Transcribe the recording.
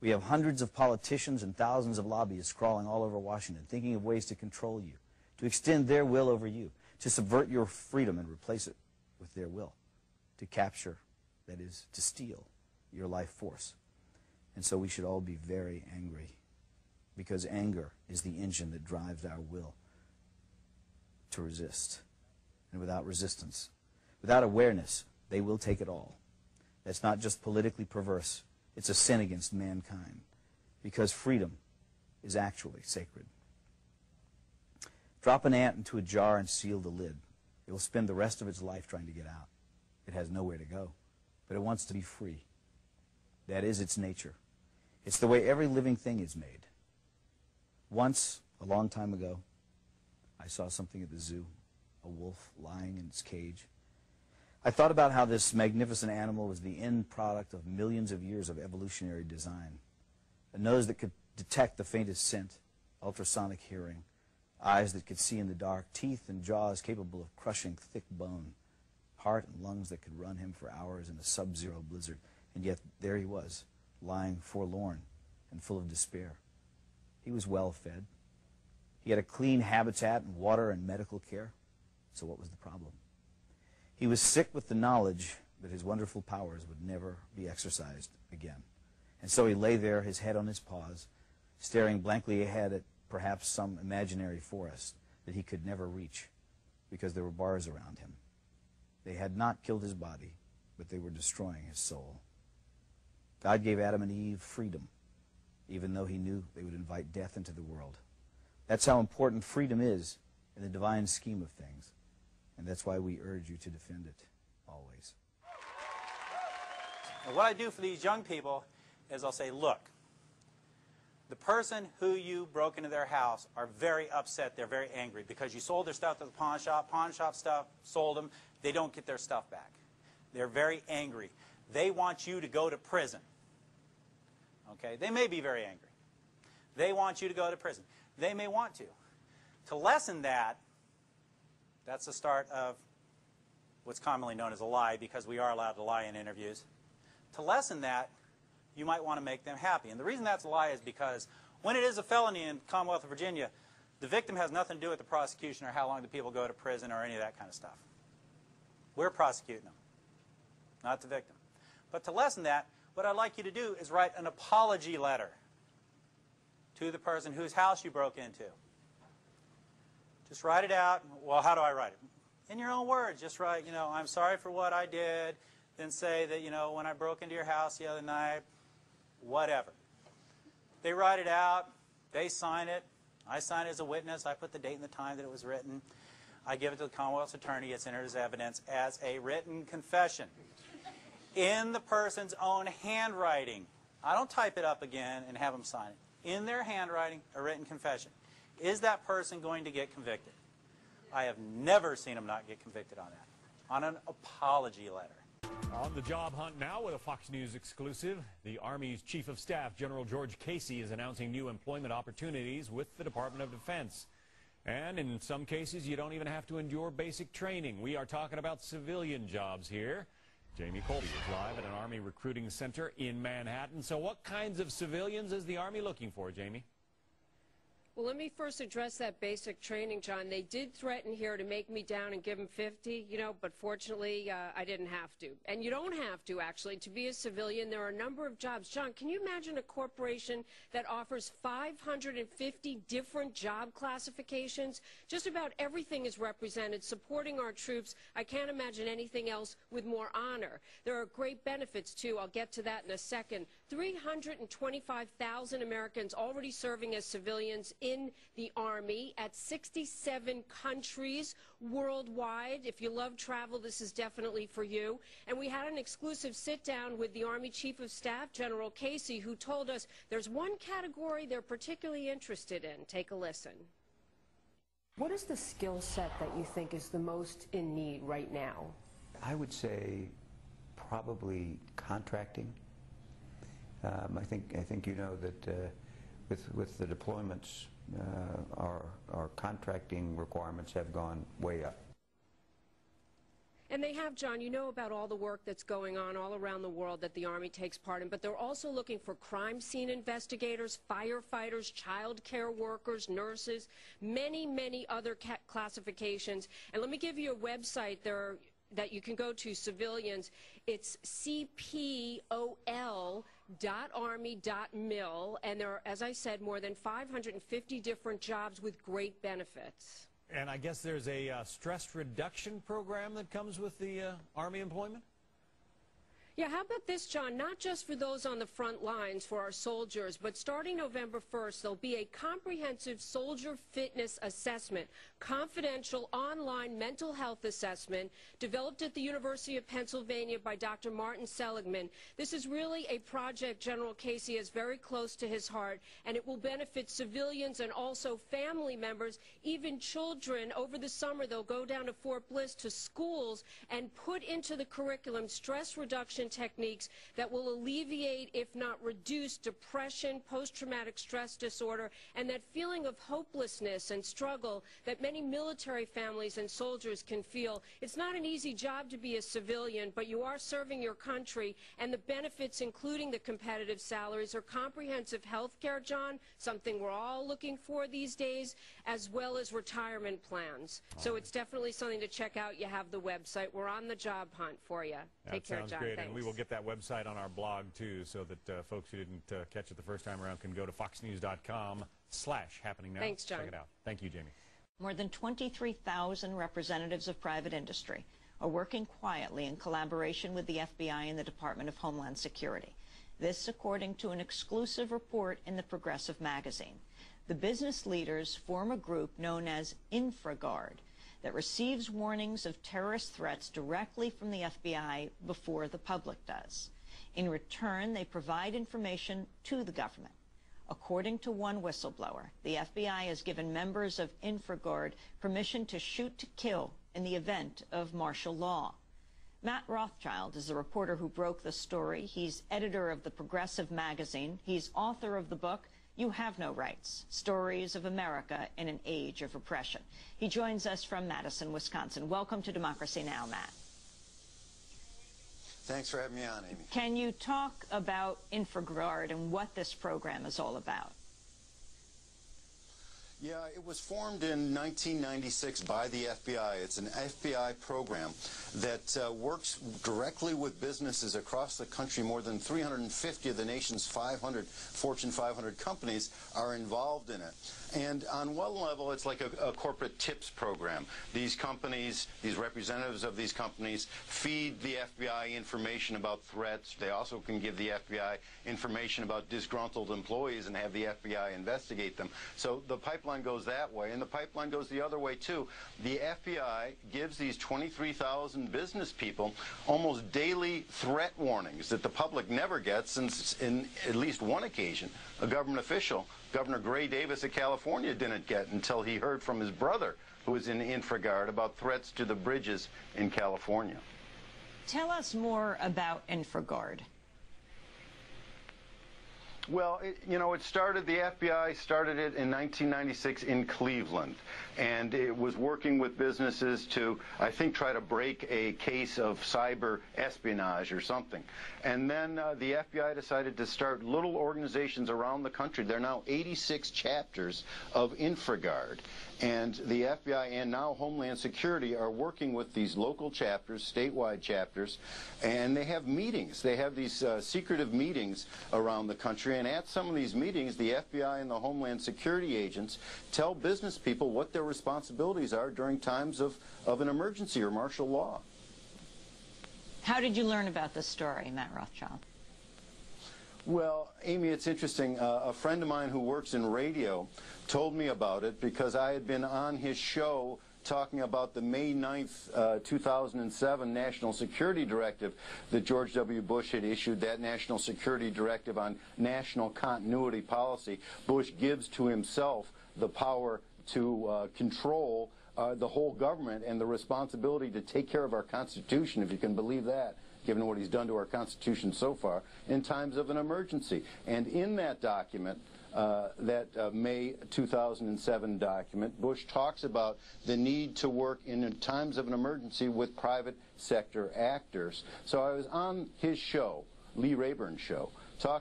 We have hundreds of politicians and thousands of lobbyists crawling all over Washington, thinking of ways to control you, to extend their will over you, to subvert your freedom and replace it with their will, to capture, that is, to steal your life force. And so we should all be very angry, because anger is the engine that drives our will to resist. And without resistance, without awareness, they will take it all. That's not just politically perverse, it's a sin against mankind, because freedom is actually sacred. Drop an ant into a jar and seal the lid. It will spend the rest of its life trying to get out. It has nowhere to go, but it wants to be free. That is its nature. It's the way every living thing is made. Once, a long time ago, I saw something at the zoo, a wolf lying in its cage. I thought about how this magnificent animal was the end product of millions of years of evolutionary design. A nose that could detect the faintest scent, ultrasonic hearing, eyes that could see in the dark, teeth and jaws capable of crushing thick bone, heart and lungs that could run him for hours in a sub-zero blizzard. And yet there he was, lying forlorn and full of despair. He was well fed. He had a clean habitat and water and medical care. So what was the problem? He was sick with the knowledge that his wonderful powers would never be exercised again. And so he lay there, his head on his paws, staring blankly ahead at perhaps some imaginary forest that he could never reach because there were bars around him. They had not killed his body, but they were destroying his soul. God gave Adam and Eve freedom, even though he knew they would invite death into the world. That's how important freedom is in the divine scheme of things. And that's why we urge you to defend it always. And what I do for these young people is I'll say, look, the person who you broke into their house are very upset, they're very angry because you sold their stuff to the pawn shop stuff, sold them, they don't get their stuff back. They're very angry. They want you to go to prison. Okay? They may be very angry. They want you to go to prison. They may want to. To lessen that, that's the start of what's commonly known as a lie, because we are allowed to lie in interviews. To lessen that, you might want to make them happy. And the reason that's a lie is because when it is a felony in the Commonwealth of Virginia, the victim has nothing to do with the prosecution or how long the people go to prison or any of that kind of stuff. We're prosecuting them, not the victim. But to lessen that, what I'd like you to do is write an apology letter to the person whose house you broke into. Just write it out. Well, how do I write it? In your own words. Just write, I'm sorry for what I did. Then say that, when I broke into your house the other night, whatever. They write it out. They sign it. I sign it as a witness. I put the date and the time that it was written. I give it to the Commonwealth's attorney. It's entered as evidence as a written confession in the person's own handwriting. I don't type it up again and have them sign it. In their handwriting, a written confession. Is that person going to get convicted? I have never seen them not get convicted on that. On an apology letter. On the job hunt now with a Fox News exclusive. The Army's Chief of Staff, General George Casey, is announcing new employment opportunities with the Department of Defense. And in some cases, you don't even have to endure basic training. We are talking about civilian jobs here. Jamie Colby is live at an Army recruiting center in Manhattan. So what kinds of civilians is the Army looking for, Jamie? Well, let me first address that basic training, John. They did threaten here to make me down and give them 50, but fortunately, I didn't have to. And you don't have to, actually, to be a civilian. There are a number of jobs. John, can you imagine a corporation that offers 550 different job classifications? Just about everything is represented, supporting our troops. I can't imagine anything else with more honor. There are great benefits, too. I'll get to that in a second. 325,000 Americans already serving as civilians in the Army at 67 countries worldwide. If you love travel, this is definitely for you. And we had an exclusive sit-down with the Army Chief of Staff, General Casey, who told us there's one category they're particularly interested in. Take a listen. What is the skill set that you think is the most in need right now? I would say probably contracting. I think you know that with the deployments, our contracting requirements have gone way up. And they have, John, you know about all the work that's going on all around the world that the Army takes part in, but they're also looking for crime scene investigators, firefighters, child care workers, nurses, many, many other classifications. And let me give you a website there that you can go to, civilians. It's cpol.army.mil, and there are, as I said, more than 550 different jobs with great benefits. And I guess there's a stress reduction program that comes with the Army employment? Yeah, how about this, John? Not just for those on the front lines, for our soldiers, but starting November 1st, there'll be a comprehensive soldier fitness assessment, confidential online mental health assessment developed at the University of Pennsylvania by Dr. Martin Seligman. This is really a project General Casey is very close to his heart, and it will benefit civilians and also family members, even children. Over the summer, they'll go down to Fort Bliss to schools and put into the curriculum stress reduction techniques that will alleviate, if not reduce, depression, post-traumatic stress disorder, and that feeling of hopelessness and struggle that many military families and soldiers can feel. It's not an easy job to be a civilian, but you are serving your country, and the benefits, including the competitive salaries, are comprehensive health care, John, something we're all looking for these days, as well as retirement plans. So it's definitely something to check out. You have the website. We're on the job hunt for you. Take care, John. Sounds great. Thanks. And we will get that website on our blog, too, so that folks who didn't catch it the first time around can go to foxnews.com/happening now. Thanks, John. Check it out. Thank you, Jamie. More than 23,000 representatives of private industry are working quietly in collaboration with the FBI and the Department of Homeland Security. This according to an exclusive report in the Progressive magazine. The business leaders form a group known as InfraGard that receives warnings of terrorist threats directly from the FBI before the public does. In return, they provide information to the government. According to one whistleblower, the FBI has given members of InfraGard permission to shoot to kill in the event of martial law. Matt Rothschild is the reporter who broke the story. He's editor of the Progressive magazine. He's author of the book, You Have No Rights, Stories of America in an Age of Repression. He joins us from Madison, Wisconsin. Welcome to Democracy Now!, Matt. Thanks for having me on, Amy. Can you talk about InfraGard and what this program is all about? Yeah, it was formed in 1996 by the FBI. It's an FBI program that works directly with businesses across the country. More than 350 of the nation's Fortune 500 companies are involved in it. And on one level, it's like a corporate tips program. These companies, these representatives of these companies, feed the FBI information about threats. They also can give the FBI information about disgruntled employees and have the FBI investigate them. So the pipeline goes that way, and the pipeline goes the other way, too. The FBI gives these 23,000 business people almost daily threat warnings that the public never gets, since in at least one occasion, a government official, Governor Gray Davis of California, didn't get until he heard from his brother, who was in InfraGard, about threats to the bridges in California. Tell us more about InfraGard. Well, the FBI started it in 1996 in Cleveland, and it was working with businesses to, I think, try to break a case of cyber espionage or something. And then the FBI decided to start little organizations around the country. There are now 86 chapters of InfraGard. And the FBI and now Homeland Security are working with these local chapters, statewide chapters, and they have meetings. They have these secretive meetings around the country, and at some of these meetings, the FBI and the Homeland Security agents tell business people what their responsibilities are during times of an emergency or martial law. How did you learn about this story, Matt Rothschild? Well, Amy, it's interesting. A friend of mine who works in radio told me about it because I had been on his show talking about the May 9th, 2007 National Security Directive that George W. Bush had issued, that National Security Directive on national continuity policy. Bush gives to himself the power to control the whole government and the responsibility to take care of our Constitution, if you can believe that. given what he's done to our Constitution so far, in times of an emergency. And in that document, May 2007 document, Bush talks about the need to work in times of an emergency with private sector actors. So I was on his show, Lee Rayburn's show, talking